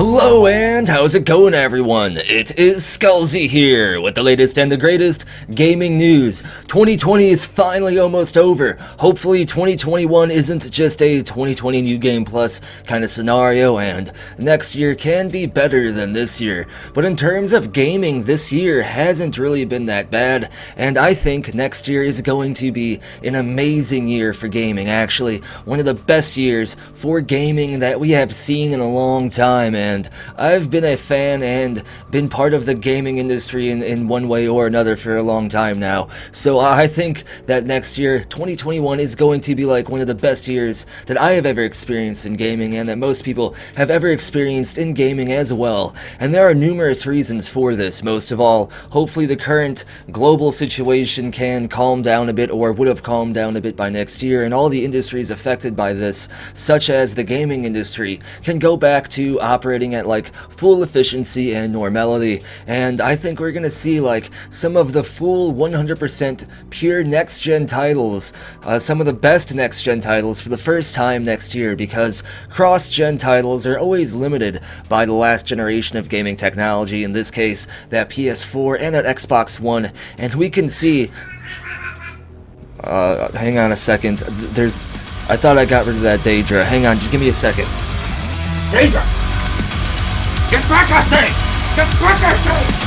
Hello and how's it going, everyone? It is Skullzi here with the latest and the greatest gaming news. 2020 is finally almost over. Hopefully 2021 isn't just a 2020 New Game Plus kind of scenario, and next year can be better than this year. But in terms of gaming, this year hasn't really been that bad, and I think next year is going to be an amazing year for gaming. Actually, one of the best years for gaming that we have seen in a long time. And I've been a fan and been part of the gaming industry in one way or another for a long time now. So I think that next year, 2021, is going to be like one of the best years that I have ever experienced in gaming, and that most people have ever experienced in gaming as well. And there are numerous reasons for this. Most of all, hopefully the current global situation can calm down a bit, or would have calmed down a bit by next year, and all the industries affected by this, such as the gaming industry, can go back to operating at like full efficiency and normality. And I think we're gonna see like some of the full 100% pure next-gen titles, some of the best next-gen titles for the first time next year, because cross-gen titles are always limited by the last generation of gaming technology, in this case that PS4 and that Xbox One. And we can see hang on a second, I thought I got rid of that Daedra. Hang on, just give me a second. Daedra! Get back, I say! Get back, I say!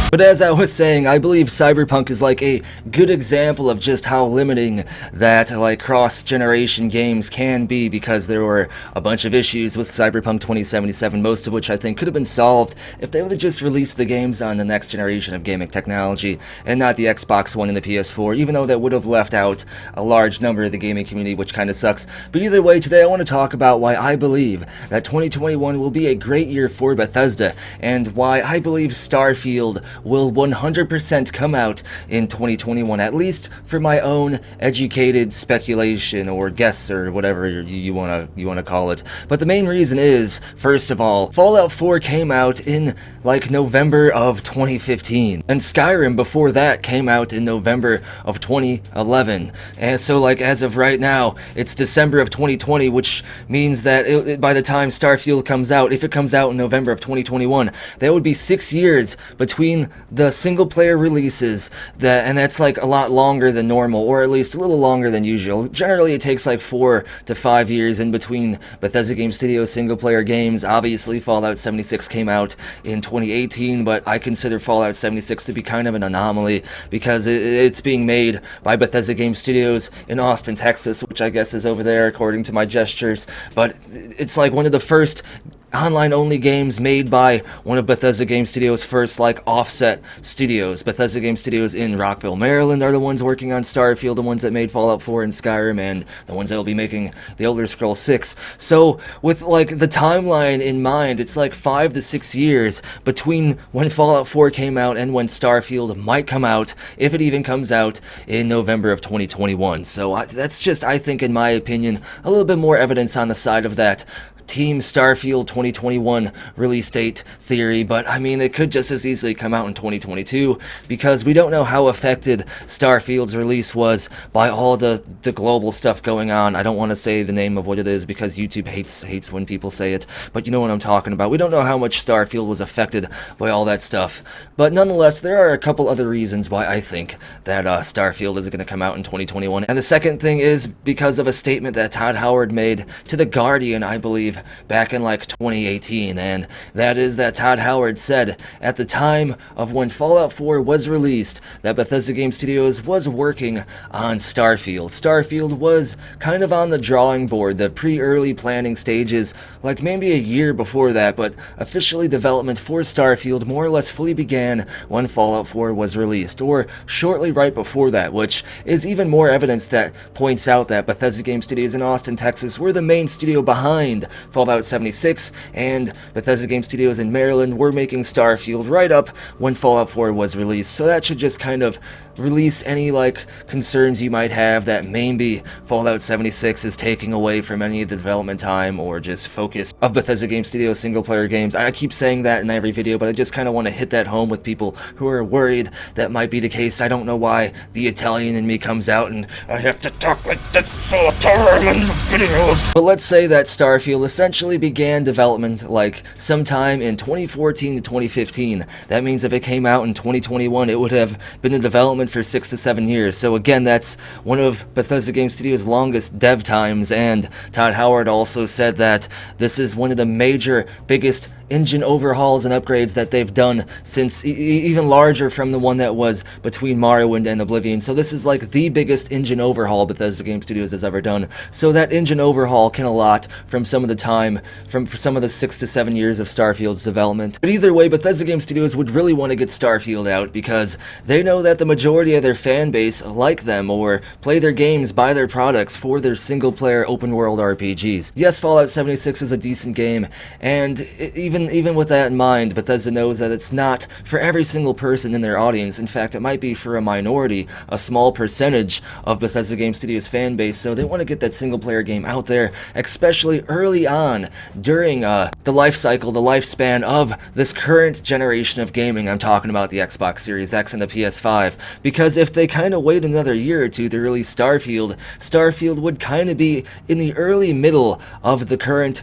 But as I was saying, I believe Cyberpunk is like a good example of just how limiting that like cross-generation games can be, because there were a bunch of issues with Cyberpunk 2077, most of which I think could have been solved if they would have just released the games on the next generation of gaming technology and not the Xbox One and the PS4, even though that would have left out a large number of the gaming community, which kind of sucks. But either way, today I want to talk about why I believe that 2021 will be a great year for Bethesda, and why I believe Starfield will 100% come out in 2021, at least for my own educated speculation or guess or whatever you want to call it. But the main reason is, first of all, Fallout 4 came out in like November of 2015, and Skyrim before that came out in November of 2011. And so like as of right now, it's December of 2020, which means that by the time Starfield comes out, if it comes out in November of 2021, that would be 6 years between the single player releases, and that's like a lot longer than normal, or at least a little longer than usual. Generally it takes like 4 to 5 years in between Bethesda Game Studios single player games. Obviously Fallout 76 came out in 2018, but I consider Fallout 76 to be kind of an anomaly, because it's being made by Bethesda Game Studios in Austin, Texas, which I guess is over there according to my gestures. But it's like one of the first online-only games made by one of Bethesda Game Studios' first, like, offset studios. Bethesda Game Studios in Rockville, Maryland are the ones working on Starfield, the ones that made Fallout 4 and Skyrim, and the ones that will be making The Elder Scrolls 6. So, with, like, the timeline in mind, it's like 5 to 6 years between when Fallout 4 came out and when Starfield might come out, if it even comes out in November of 2021. So, that's just, I think, in my opinion, a little bit more evidence on the side of that Team Starfield 2021 release date theory. But I mean, it could just as easily come out in 2022, because we don't know how affected Starfield's release was by all the global stuff going on. I don't want to say the name of what it is, because YouTube hates when people say it, but you know what I'm talking about. We don't know how much Starfield was affected by all that stuff. But nonetheless, there are a couple other reasons why I think that Starfield is going to come out in 2021. And the second thing is because of a statement that Todd Howard made to The Guardian, I believe, back in like 2018, and that is that Todd Howard said at the time of when Fallout 4 was released that Bethesda Game Studios was working on Starfield. Starfield was kind of on the drawing board, the pre-early planning stages, like maybe a year before that, but officially development for Starfield more or less fully began when Fallout 4 was released, or shortly right before that, which is even more evidence that points out that Bethesda Game Studios in Austin, Texas were the main studio behind Fallout 76, and Bethesda Game Studios in Maryland were making Starfield right up when Fallout 4 was released. So that should just kind of release any like concerns you might have that maybe Fallout 76 is taking away from any of the development time or just focus of Bethesda Game Studios single player games. I keep saying that in every video, but I just kind of want to hit that home with people who are worried that might be the case. I don't know why the Italian in me comes out and I have to talk like this all the time in the videos. But let's say that Starfield essentially began development like sometime in 2014 to 2015. That means if it came out in 2021, it would have been in development for 6 to 7 years. So again, that's one of Bethesda Game Studios' longest dev times, and Todd Howard also said that this is one of the major, biggest engine overhauls and upgrades that they've done since, even larger from the one that was between Morrowind and Oblivion. So this is like the biggest engine overhaul Bethesda Game Studios has ever done. So that engine overhaul can allot from some of the time, from some of the 6 to 7 years of Starfield's development. But either way, Bethesda Game Studios would really want to get Starfield out because they know that the majority of their fan base like them or play their games, buy their products for their single-player open-world RPGs. Yes, Fallout 76 is a decent game, and even with that in mind, Bethesda knows that it's not for every single person in their audience. In fact, it might be for a minority, a small percentage of Bethesda Game Studios fan base, so they want to get that single-player game out there, especially early on during the life cycle, the lifespan of this current generation of gaming. I'm talking about the Xbox Series X and the PS5, because if they kind of wait another year or two to release Starfield would kind of be in the early middle of the current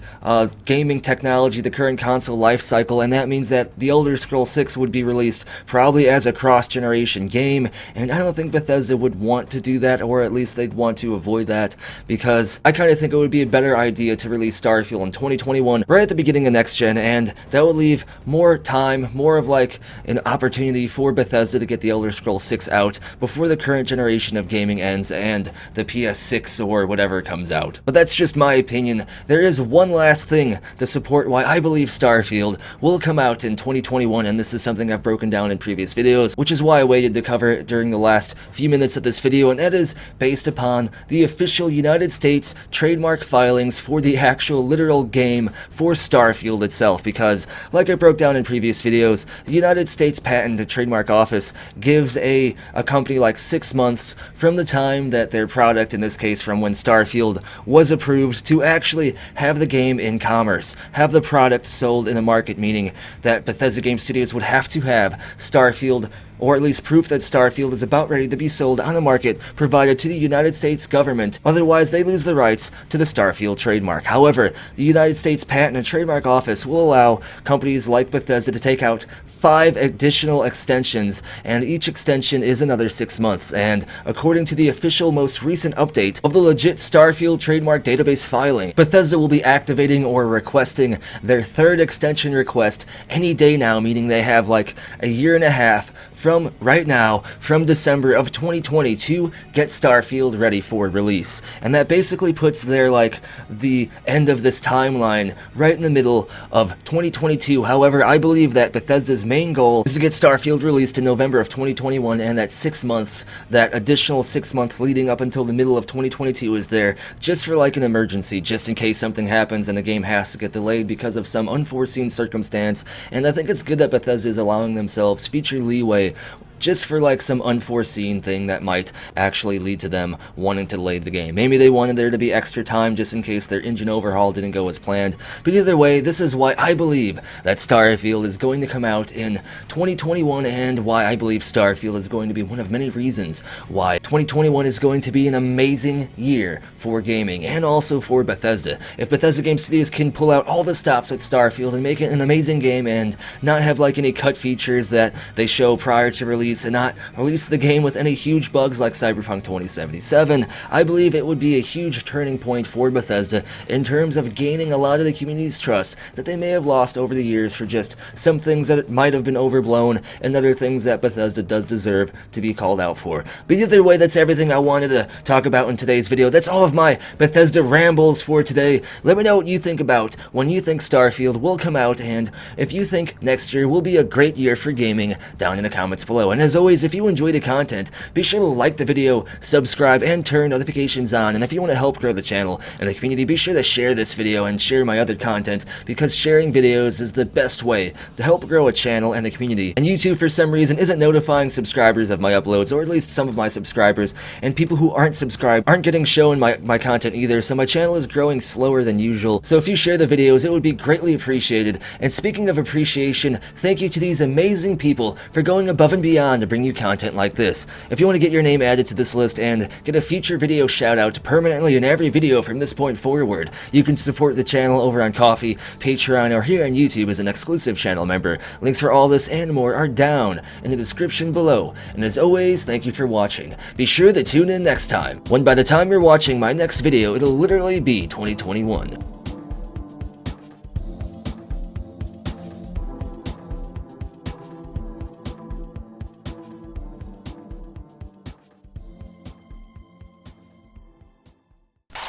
gaming technology, the current console life cycle, and that means that The Elder Scrolls 6 would be released probably as a cross-generation game, and I don't think Bethesda would want to do that, or at least they'd want to avoid that, because I kind of think it would be a better idea to release Starfield in 2021, right at the beginning of next gen, and that would leave more time, more of like an opportunity for Bethesda to get The Elder Scrolls 6 out before the current generation of gaming ends and the PS6 or whatever comes out. But that's just my opinion. There is one last thing to support why I believe Starfield will come out in 2021, and this is something I've broken down in previous videos, which is why I waited to cover it during the last few minutes of this video, and that is based upon the official United States trademark filings for the actual literal game for Starfield itself, because like I broke down in previous videos, the United States Patent and Trademark Office gives a company like 6 months from the time that their product, in this case from when Starfield was approved, to actually have the game in commerce, have the product sold in the market, meaning that Bethesda Game Studios would have to have Starfield, or at least proof that Starfield is about ready to be sold on the market, provided to the United States government. Otherwise, they lose the rights to the Starfield trademark. However, the United States Patent and Trademark Office will allow companies like Bethesda to take out 5 additional extensions, and each extension is another 6 months. And according to the official most recent update of the legit Starfield trademark database filing, Bethesda will be activating or requesting their 3rd extension request any day now, meaning they have like a year and a half from right now, from December of 2020, to get Starfield ready for release. And that basically puts their like the end of this timeline right in the middle of 2022. However, I believe that Bethesda's main goal is to get Starfield released in November of 2021, and that 6 months, that additional 6 months leading up until the middle of 2022 is there just for like an emergency, just in case something happens and the game has to get delayed because of some unforeseen circumstance. And I think it's good that Bethesda is allowing themselves future leeway just for like some unforeseen thing that might actually lead to them wanting to delay the game. Maybe they wanted there to be extra time just in case their engine overhaul didn't go as planned. But either way, this is why I believe that Starfield is going to come out in 2021, and why I believe Starfield is going to be one of many reasons why 2021 is going to be an amazing year for gaming, and also for Bethesda. If Bethesda Game Studios can pull out all the stops at Starfield and make it an amazing game, and not have like any cut features that they show prior to release, and not release the game with any huge bugs like Cyberpunk 2077, I believe it would be a huge turning point for Bethesda in terms of gaining a lot of the community's trust that they may have lost over the years for just some things that might have been overblown, and other things that Bethesda does deserve to be called out for. But either way, that's everything I wanted to talk about in today's video. That's all of my Bethesda rambles for today. Let me know what you think about when you think Starfield will come out, and if you think next year will be a great year for gaming, down in the comments below. And as always, if you enjoy the content, be sure to like the video, subscribe, and turn notifications on. And if you want to help grow the channel and the community, be sure to share this video and share my other content, because sharing videos is the best way to help grow a channel and the community. And YouTube, for some reason, isn't notifying subscribers of my uploads, or at least some of my subscribers, and people who aren't subscribed aren't getting shown my content either, so my channel is growing slower than usual. So if you share the videos, it would be greatly appreciated. And speaking of appreciation, thank you to these amazing people for going above and beyond to bring you content like this. If you want to get your name added to this list and get a future video shout out permanently in every video from this point forward, you can support the channel over on Ko-fi, Patreon, or here on YouTube as an exclusive channel member. Links for all this and more are down in the description below. And as always, thank you for watching. Be sure to tune in next time, when by the time you're watching my next video, it'll literally be 2021.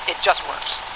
It just works.